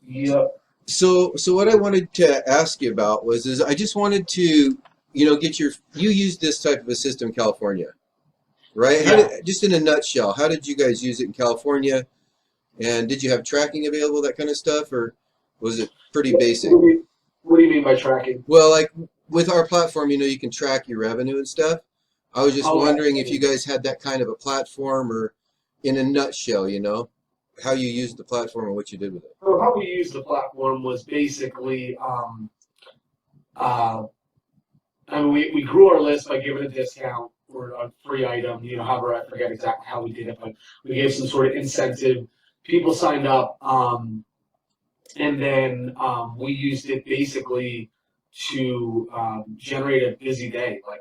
Yep. So what I wanted to ask you about is I just wanted to, get you use this type of a system in California, right? Yeah. Just in a nutshell, how did you guys use it in California? And did you have tracking available, that kind of stuff, or was it pretty basic? What do you mean by tracking? Well, like with our platform, you can track your revenue and stuff. I was just Oh, wondering if you guys had that kind of a platform, or in a nutshell, how you used the platform and what you did with it. so how we used the platform was basically, uh, I mean, we grew our list by giving a discount or a free item, however, I forget exactly how we did it, but we gave some sort of incentive. People signed up, and then we used it basically to generate a busy day, like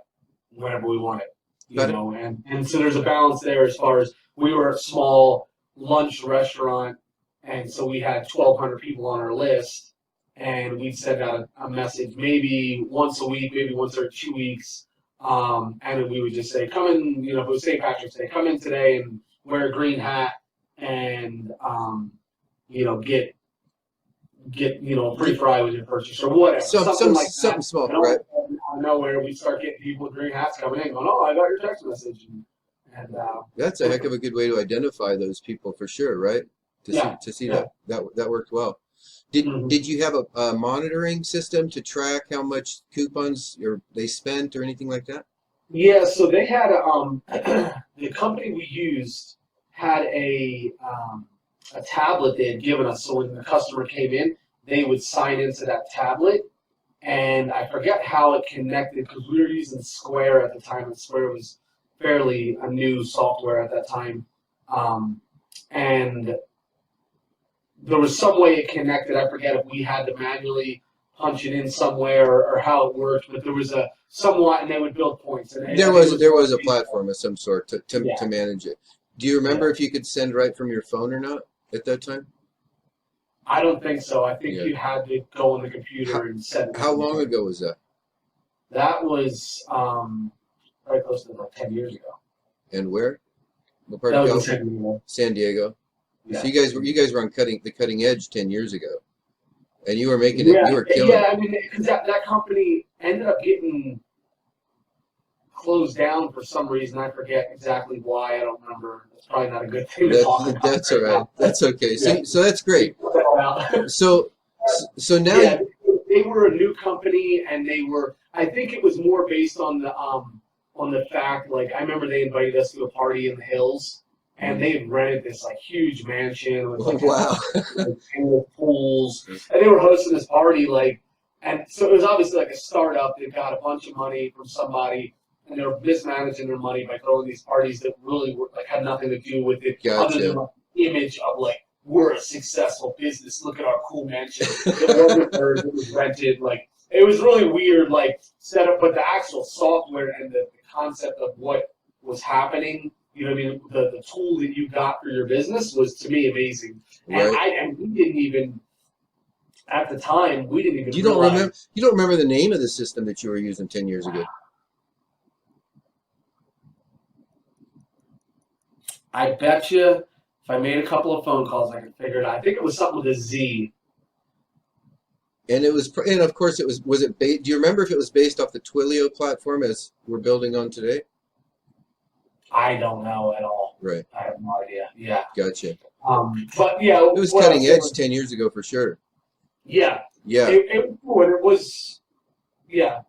whenever we wanted, Got it. and so there's a balance there as far as we were a small lunch restaurant, and so we had 1,200 people on our list, and we'd send out a message maybe once a week, maybe once every 2 weeks, and then we would just say, come in, if it was St. Patrick's Day, come in today and wear a green hat and, get a free fry with your purchase or whatever, something like that. Something small, And right? out of nowhere, we start getting people with green hats coming in, going, "Oh, I got your text message," and That's a heck of a good way to identify those people for sure, right? yeah, To see yeah. that worked well. Did Mhm. did you have a monitoring system to track how much coupons they spent or anything like that? Yeah, so they had the company we used had a tablet they had given us. So when the customer came in, they would sign into that tablet, and I forget how it connected because we were using Square at the time, and Square was fairly a new software at that time, and there was some way it connected. I forget if we had to manually punch it in somewhere or how it worked, but there was a somewhat, and they would build points. And There was a platform of some sort yeah, to manage it. Do you yeah. remember if you could send right from your phone or not at that time? I don't think so. I think Yeah. you had to go on the computer How, and set it how up. long ago was that? That was probably close to like 10 years ago. And where? What part That of was in California? San Diego. San Diego. Yeah. So you guys were on the cutting edge 10 years ago, and you were making it. Yeah, You were killing yeah. it. I mean, because that company ended up getting closed down for some reason. I forget exactly why. I don't remember. It's probably not a good thing to talk about That's all right right. now. That's okay. Yeah. So that's great. So so now Yeah, they were a new company, and they were. I think it was more based on the fact, like I remember they invited us to a party in the hills, and they rented this like huge mansion with like wow. pools, and they were hosting this party and so it was obviously like a startup. They got a bunch of money from somebody, and they were mismanaging their money by throwing these parties that really were like had nothing to do with it, other than Gotcha. like the image of like we're a successful business. Look at our cool mansion. It wasn't theirs. It was rented. Like it was really weird, like setup. But the actual software and the concept of what was happening, what I mean, the tool that you got for your business was to me amazing. And Right. and we didn't even at the time we didn't even You don't remember realize. you don't remember the name of the system that you were using 10 years ago. I bet you if I made a couple of phone calls, I could figure it out. I think it was something with a Z. And and of course was it do you remember if it was based off the Twilio platform as we're building on today? I don't know at all. Right. I have no idea. Yeah. Gotcha. But yeah, It was what cutting else edge was- 10 years ago for sure. Yeah. Yeah. It was. Yeah.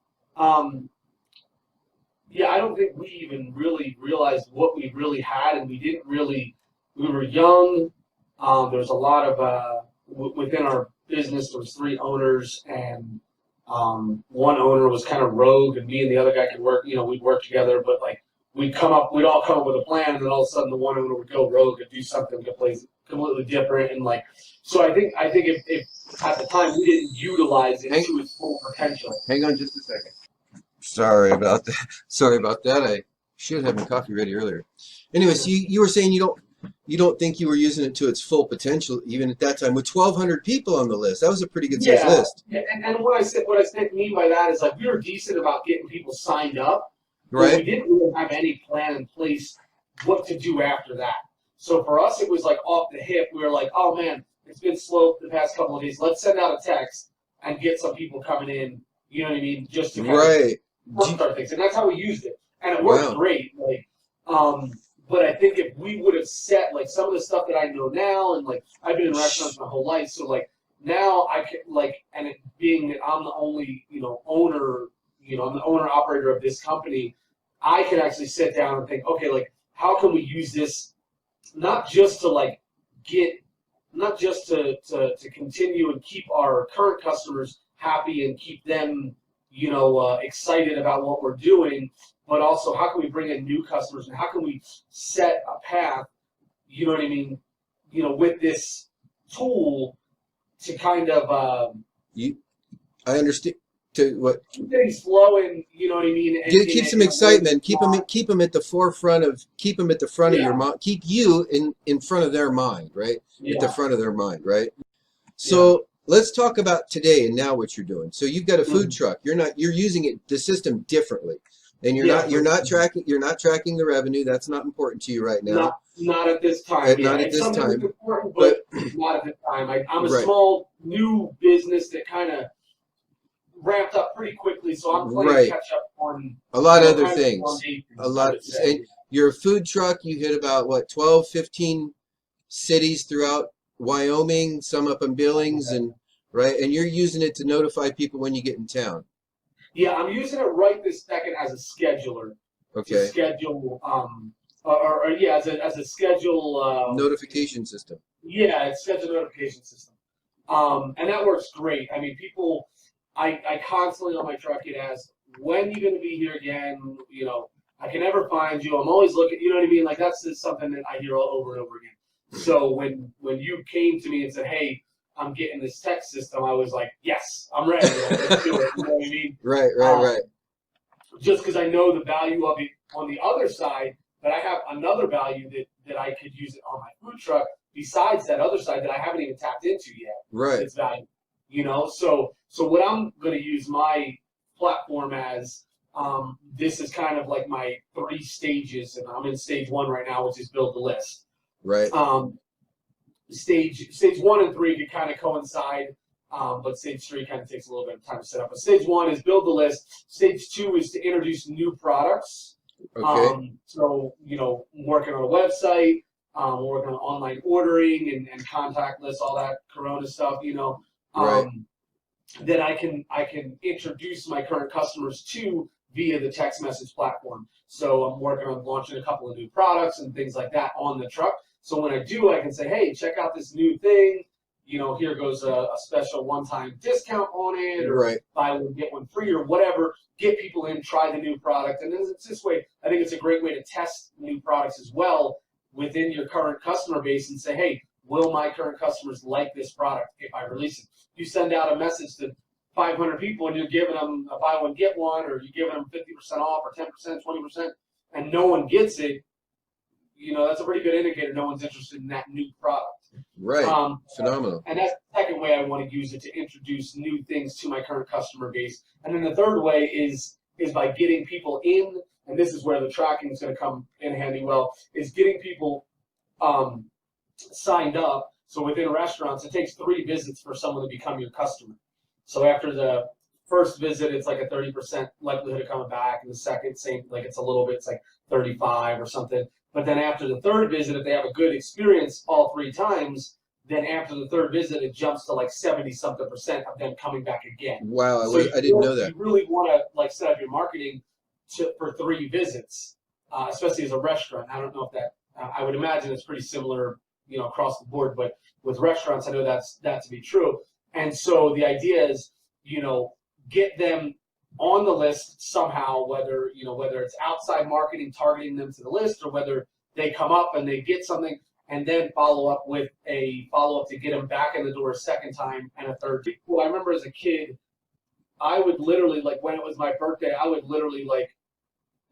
Yeah, I don't think we even really realized what we really had, and we didn't really. We were young. There was a lot of within our business. There was 3 owners, and one owner was kind of rogue, and me and the other guy could work. We'd work together, but like we'd all come up with a plan, and then all of a sudden the one owner would go rogue and do something completely different, and like so. I think if at the time we didn't utilize it to its full potential. Hang on just a second. Sorry about that. Sorry about that. I should have my coffee ready earlier. Anyway, so you were saying you don't think you were using it to its full potential even at that time with 1,200 people on the list. That was a pretty good sized list. Yeah, and what I mean by that is like we were decent about getting people signed up, but we Right? didn't really have any plan in place what to do after that. So for us, it was like off the hip. We were like, oh man, it's been slow the past couple of days. Let's send out a text and get some people coming in. You know what I mean? Just to kind of start things, and that's how we used it, and it worked great. Like, but I think if we would have set like some of the stuff that I know now, and like I've been in restaurants my whole life, so like now I can like, and it being that I'm the only owner, I'm the owner operator of this company, I can actually sit down and think, okay, like how can we use this, not just to like not just to continue and keep our current customers happy and keep them excited about what we're doing, but also how can we bring in new customers and how can we set a path, you know what I mean, with this tool to kind of I understand to what keep things flowing, you know what I mean, and keep some excitement, keep them at the forefront of your mind, keep you in front of their mind, right? At the front of their mind, right? So let's talk about today and now what you're doing. So you've got a food truck. You're using the system differently. And you're not tracking the revenue. That's not important to you right now. Not at this time. Not at this time. Important, but not at this time. I'm a small new business that kind of ramped up pretty quickly, so I'm playing catch up on a lot of other things. And you're a food truck. You hit about 12, 15 cities throughout Wyoming, some up in Billings, and you're using it to notify people when you get in town. Yeah, I'm using it right this second as a scheduler. Okay. To schedule, as a schedule notification system. Yeah, it's schedule notification system. And that works great. I mean, people, I constantly on my truck it asks, when you going to be here again? I can never find you. I'm always looking. You know what I mean? Like that's just something that I hear all over and over again. So when you came to me and said, hey, I'm getting this text system, I was like, yes, I'm ready. Let's do it. You know what I mean? Right. Just because I know the value of it on the other side, but I have another value that I could use it on my food truck besides that other side that I haven't even tapped into yet. Right. It's value. So what I'm going to use my platform as, this is kind of like my 3 stages, and I'm in stage 1 right now, which is build the list. Right. Stage 1 and 3 could kind of coincide, but stage 3 kind of takes a little bit of time to set up. But stage 1 is build the list. Stage 2 is to introduce new products. Okay. So I'm working on a website. We're working on online ordering and contact lists, all that Corona stuff. That I can introduce my current customers to via the text message platform. So I'm working on launching a couple of new products and things like that on the truck. So when I do, I can say, hey, check out this new thing. Here goes a special one-time discount on it, or buy one, get one free, or whatever. Get people in, try the new product. And then it's this way, I think it's a great way to test new products as well within your current customer base and say, hey, will my current customers like this product if I release it? You send out a message to 500 people and you're giving them a buy one, get one, or you're giving them 50% off or 10%, 20%, and no one gets it, that's a pretty good indicator no one's interested in that new product. Right. Phenomenal. And that's the second way I want to use it, to introduce new things to my current customer base. And then the third way is by getting people in, and this is where the tracking is going to come in handy well, is getting people signed up. So within restaurants, it takes 3 visits for someone to become your customer. So after the first visit, it's like a 30% likelihood of coming back. And the second, same, like it's a little bit, it's like 35 or something. But then after the third visit, if they have a good experience all 3 times, then after the third visit, it jumps to like 70-something% of them coming back again. Wow, so I didn't know that. You really want to like set up your marketing for 3 visits, especially as a restaurant. I don't know if that, I would imagine it's pretty similar, across the board, but with restaurants, I know that to be true. And so the idea is, get them on the list somehow, whether it's outside marketing targeting them to the list, or whether they come up and they get something, and then follow up with a follow-up to get them back in the door a second time and a third. Well, I remember as a kid, I would literally, like when it was my birthday, I would literally like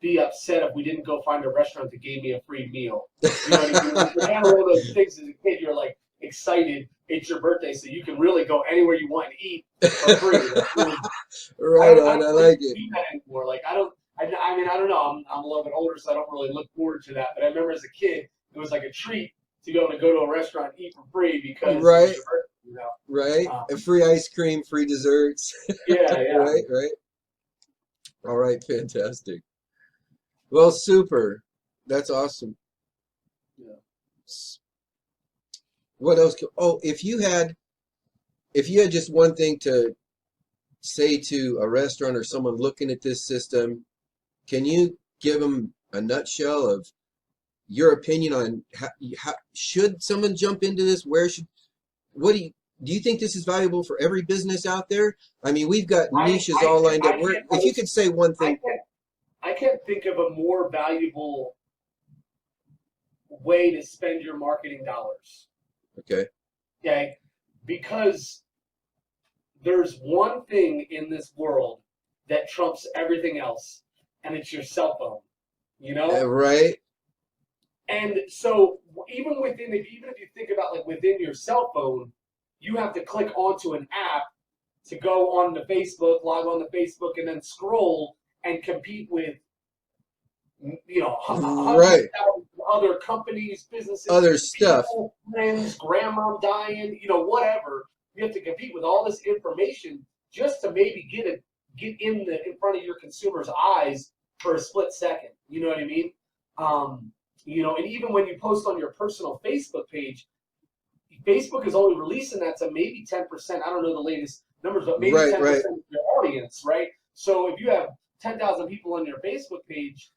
be upset if we didn't go find a restaurant that gave me a free meal. You know what I mean? Like, you have one of those things as a kid, you're like excited. It's your birthday, so you can really go anywhere you want and eat for free. Right on, I like it. Do that anymore. Like I don't know. I'm a little bit older, so I don't really look forward to that. But I remember as a kid, it was like a treat to be able to go to a restaurant and eat for free because Right. it's your birthday, you know. Right? And free ice cream, free desserts. Yeah, yeah. Right, right. All right, fantastic. Well, super. That's awesome. Yeah. What else? Oh, if you had just one thing to say to a restaurant or someone looking at this system, can you give them a nutshell of your opinion on how should someone jump into this? What do you think this is valuable for every business out there? I mean, we've got niches all lined up. If you could say one thing. I can't think of a more valuable way to spend your marketing dollars. Okay. Okay? Because there's one thing in this world that trumps everything else, and it's your cell phone. You know? Right. And so even if you think about like within your cell phone, you have to click onto an app to go on to Facebook, log on to Facebook, and then scroll and compete with, you know, Right. other companies, businesses, Other stuff. people, friends, grandma dying, you know, whatever. You have to compete with all this information just to maybe get in front of your consumer's eyes for a split second. You know what I mean? You know, and even when you post on your personal Facebook page, Facebook is only releasing that to maybe 10%. I don't know the latest numbers, but maybe 10% of your audience, right? So if you have 10,000 people on your Facebook page,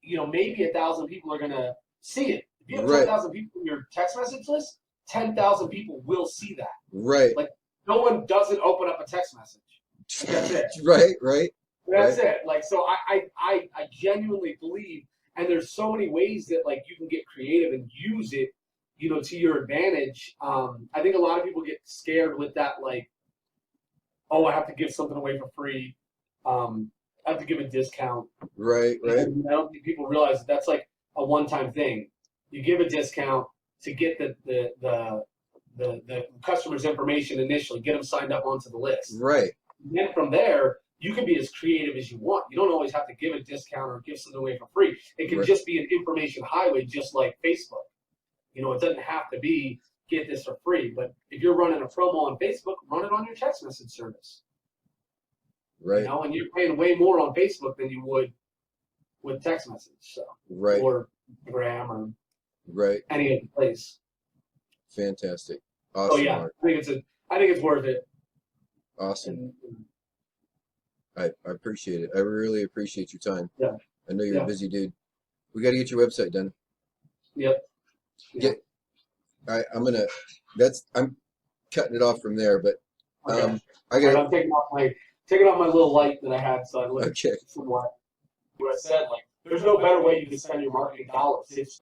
you know, maybe 1,000 people are going to see it. If you have 10,000 people in your text message list, 10,000 people will see that. Right. Like, no one doesn't open up a text message. That's it. Right. That's it. Like, so I genuinely believe, and there's so many ways that like you can get creative and use it, you know, to your advantage. I think a lot of people get scared with that, like, oh, I have to give something away for free. I have to give a discount. Right. And I don't think people realize that that's like a one-time thing. You give a discount to get the customer's information initially, get them signed up onto the list. Right. And then from there, you can be as creative as you want. You don't always have to give a discount or give something away for free. It can just be an information highway, just like Facebook. You know, it doesn't have to be get this for free. But if you're running a promo on Facebook, run it on your text message service. Right. You know, and you're paying way more on Facebook than you would with text message. So or Instagram or any other place. Fantastic. Awesome. Oh yeah, Mark. I think it's worth it. Awesome. I appreciate it. I really appreciate your time. Yeah. I know you're a busy dude. We got to get your website done. Yep. I'm cutting it off from there, but I'm taking off my little light that I had, so I look somewhat. What I said, like, there's no better way you can spend your marketing dollars. It's